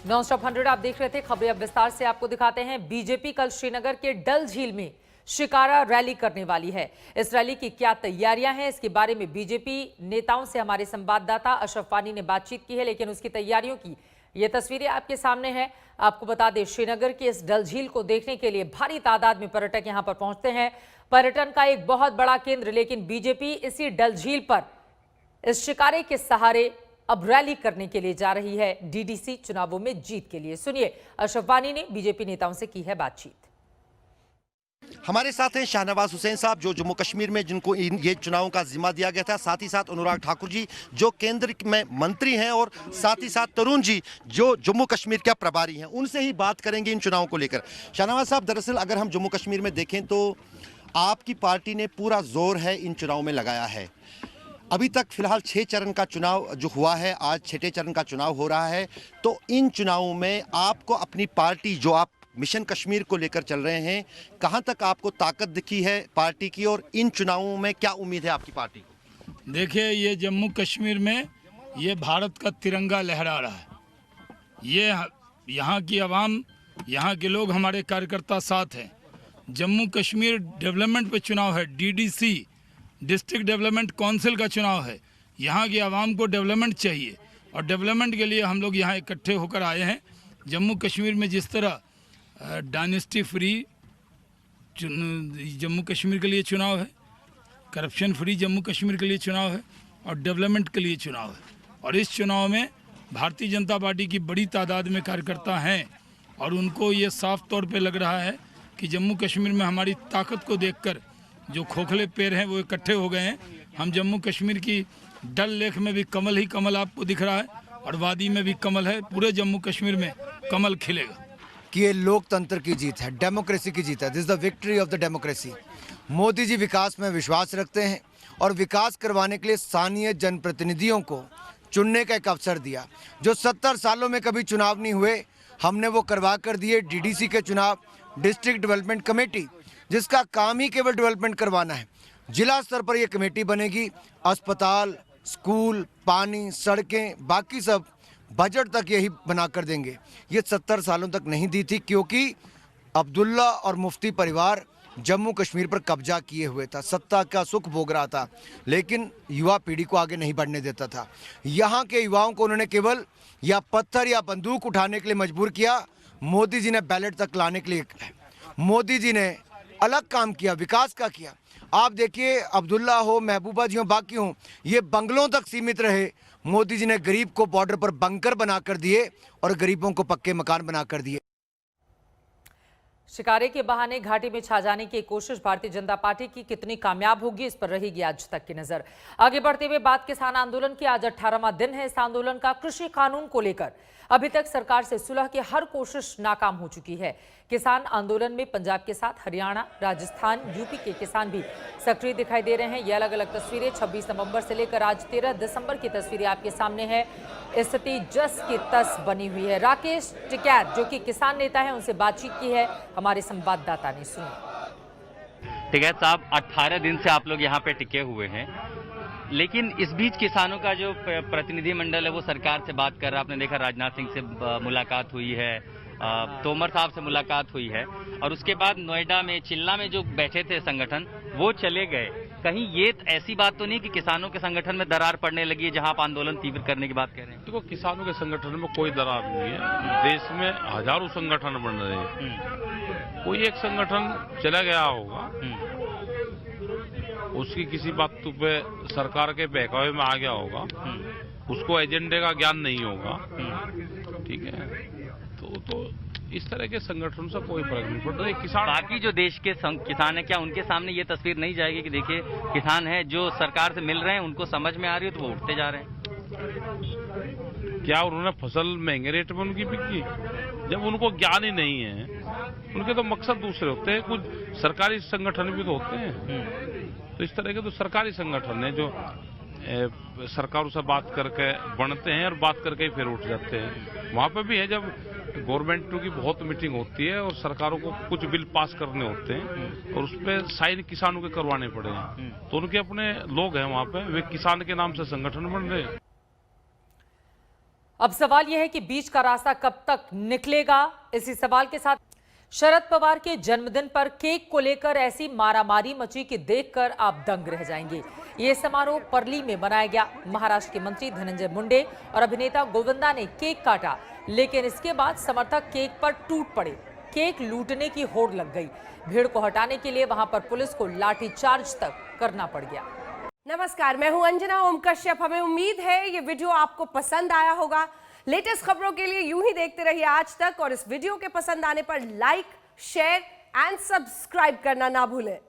Non stop 100 आप देख रहे थे। खबरें अब विस्तार से आपको दिखाते हैं। बीजेपी कल श्रीनगर के डल झील में शिकारा रैली करने वाली है। इस रैली की क्या तैयारियां हैं, इसके बारे में बीजेपी नेताओं से हमारे संवाददाता अशरफ वानी ने बातचीत की है, लेकिन उसकी तैयारियों की ये तस्वीरें आपके सामने हैं। आपको बता दें, श्रीनगर के इस डल झील को देखने के लिए भारी तादाद में पर्यटक यहां पर पहुंचते हैं। पर्यटन का एक बहुत बड़ा केंद्र, लेकिन बीजेपी इसी डल झील पर इस शिकारे के सहारे अब रैली करने के लिए जा रही है डीडीसी चुनावों में जीत के लिए। सुनिए, अशरफ वानी ने बीजेपी नेताओं से की है बातचीत। हमारे साथ हैं शाहनवाज हुसैन साहब, जो जम्मू कश्मीर में जिनको ये चुनावों का जिम्मा दिया गया था, साथ ही साथ अनुराग ठाकुर जी जो केंद्र में मंत्री हैं, और साथ ही साथ तरुण जी जो जम्मू कश्मीर के प्रभारी हैं। उनसे ही बात करेंगे इन चुनावों को लेकर। शाहनवाज साहब, दरअसल अगर हम जम्मू कश्मीर में देखें तो आपकी पार्टी ने पूरा जोर है इन चुनाव में लगाया है। अभी तक फिलहाल 6 चरण का चुनाव जो हुआ है, आज 6ठे चरण का चुनाव हो रहा है, तो इन चुनावों में आपको अपनी पार्टी जो आप मिशन कश्मीर को लेकर चल रहे हैं, कहां तक आपको ताकत दिखी है पार्टी की, और इन चुनावों में क्या उम्मीद है आपकी पार्टी को? देखिए, ये जम्मू कश्मीर में ये भारत का तिरंगा लहरा रहा है। ये यहाँ की आवाम, यहाँ के लोग, हमारे कार्यकर्ता साथ हैं। जम्मू कश्मीर डेवलपमेंट पे चुनाव है, डीडीसी डिस्ट्रिक्ट डेवलपमेंट काउंसिल का चुनाव है। यहाँ की आवाम को डेवलपमेंट चाहिए, और डेवलपमेंट के लिए हम लोग यहाँ इकट्ठे होकर आए हैं। जम्मू कश्मीर में जिस तरह डायनेस्टी फ्री जम्मू कश्मीर के लिए चुनाव है, करप्शन फ्री जम्मू कश्मीर के लिए चुनाव है, और डेवलपमेंट के लिए चुनाव है। और इस चुनाव में भारतीय जनता पार्टी की बड़ी तादाद में कार्यकर्ता हैं, और उनको ये साफ तौर पे लग रहा है कि जम्मू कश्मीर में हमारी ताकत को देखकर जो खोखले पैर हैं वो इकट्ठे हो गए हैं। हम जम्मू कश्मीर की डल लेक में भी कमल ही कमल आपको दिख रहा है, और वादी में भी कमल है। पूरे जम्मू कश्मीर में कमल खिलेगा। कि ये लोकतंत्र की जीत है, डेमोक्रेसी की जीत है। This is the victory of the democracy. Modi ji विकास में विश्वास रखते हैं, और विकास करवाने के लिए स्थानीय जनप्रतिनिधियों को चुनने का एक अवसर दिया। जो 70 सालों में कभी चुनाव नहीं हुए, हमने वो करवा कर दिए। डीडीसी के चुनाव, डिस्ट्रिक्ट डेवलपमेंट कमेटी, जिसका काम ही केवल डेवलपमेंट करवाना है। जिला स्तर पर यह कमेटी बनेगी। अस्पताल, स्कूल, पानी, सड़कें, बाकी सब बजट तक यही बना कर देंगे। ये 70 सालों तक नहीं दी थी, क्योंकि अब्दुल्ला और मुफ्ती परिवार जम्मू कश्मीर पर कब्जा किए हुए था, सत्ता का सुख भोग रहा था, लेकिन युवा पीढ़ी को आगे नहीं बढ़ने देता था। यहाँ के युवाओं को उन्होंने केवल या पत्थर या बंदूक उठाने के लिए मजबूर किया। मोदी जी ने बैलेट तक लाने के लिए, मोदी जी ने अलग काम किया, विकास का किया। आप देखिए, अब्दुल्ला हो, महबूबा जी हो, बाकी हो, ये बंगलों तक सीमित रहे। मोदी जी ने गरीब को बॉर्डर पर बंकर बनाकर दिए, और गरीबों को पक्के मकान बनाकर दिए। शिकारे के बहाने घाटी में छा जाने की कोशिश भारतीय जनता पार्टी की कितनी कामयाब होगी, इस पर रहेगी आज तक की नजर। आगे बढ़ते हुए बात किसान आंदोलन की। आज 18वां दिन है इस आंदोलन का। कृषि कानून को लेकर अभी तक सरकार से सुलह की हर कोशिश नाकाम हो चुकी है। किसान आंदोलन में पंजाब के साथ हरियाणा, राजस्थान, यूपी के किसान भी सक्रिय दिखाई दे रहे हैं। ये अलग अलग तस्वीरें 26 नवंबर से लेकर आज 13 दिसंबर की तस्वीरें आपके सामने है। स्थिति जस की तस बनी हुई है। राकेश टिकैत जो कि किसान नेता है, उनसे बातचीत की है हमारे संवाददाता ने। सुनिए। टिकैत साहब, 18 दिन से आप लोग यहाँ पे टिके हुए हैं, लेकिन इस बीच किसानों का जो प्रतिनिधि मंडल है वो सरकार से बात कर रहा है। आपने देखा राजनाथ सिंह से मुलाकात हुई है, तोमर साहब से मुलाकात हुई है, और उसके बाद नोएडा में, चिल्ला में जो बैठे थे संगठन वो चले गए। कहीं ये ऐसी बात तो नहीं कि किसानों के संगठन में दरार पड़ने लगी है, जहां आप आंदोलन तीव्र करने की बात कह रहे हैं? देखो, किसानों के संगठन में कोई दरार नहीं है। देश में हजारों संगठन बन रहे हैं, कोई एक संगठन चला गया होगा, उसकी किसी बात पे सरकार के बहकावे में आ गया होगा, उसको एजेंडे का ज्ञान नहीं होगा, ठीक है। तो इस तरह के संगठनों से कोई फर्क नहीं पड़ रहा है। किसान, बाकी जो देश के किसान है, क्या उनके सामने ये तस्वीर नहीं जाएगी कि देखिए किसान है जो सरकार से मिल रहे हैं, उनको समझ में आ रही है तो वो उठते जा रहे हैं? क्या उन्होंने फसल महंगे रेट में उनकी बिकी? जब उनको ज्ञान ही नहीं है, उनके तो मकसद दूसरे होते हैं। कुछ सरकारी संगठन भी तो होते हैं, तो इस तरह के तो सरकारी संगठन है जो सरकारों से बात करके बनते हैं, और बात करके ही फिर उठ जाते हैं। वहां पे भी है, जब गवर्नमेंट की बहुत मीटिंग होती है और सरकारों को कुछ बिल पास करने होते हैं, और उस पर साइन किसानों के करवाने पड़े हैं, तो उनके अपने लोग हैं वहां पे, वे किसान के नाम से संगठन बन रहे हैं। अब सवाल यह है कि बीच का रास्ता कब तक निकलेगा। इसी सवाल के साथ शरद पवार के जन्मदिन पर केक को लेकर ऐसी मारामारी मची कि देखकर आप दंग रह जाएंगे। ये समारोह परली में मनाया गया। महाराष्ट्र के मंत्री धनंजय मुंडे और अभिनेता गोविंदा ने केक काटा, लेकिन इसके बाद समर्थक केक पर टूट पड़े। केक लूटने की होड़ लग गई। भीड़ को हटाने के लिए वहां पर पुलिस को लाठीचार्ज तक करना पड़ गया। नमस्कार, मैं हूं अंजना ओम कश्यप। हमें उम्मीद है ये वीडियो आपको पसंद आया होगा। लेटेस्ट खबरों के लिए यूं ही देखते रहिए आज तक, और इस वीडियो के पसंद आने पर लाइक, शेयर एंड सब्सक्राइब करना ना भूलें।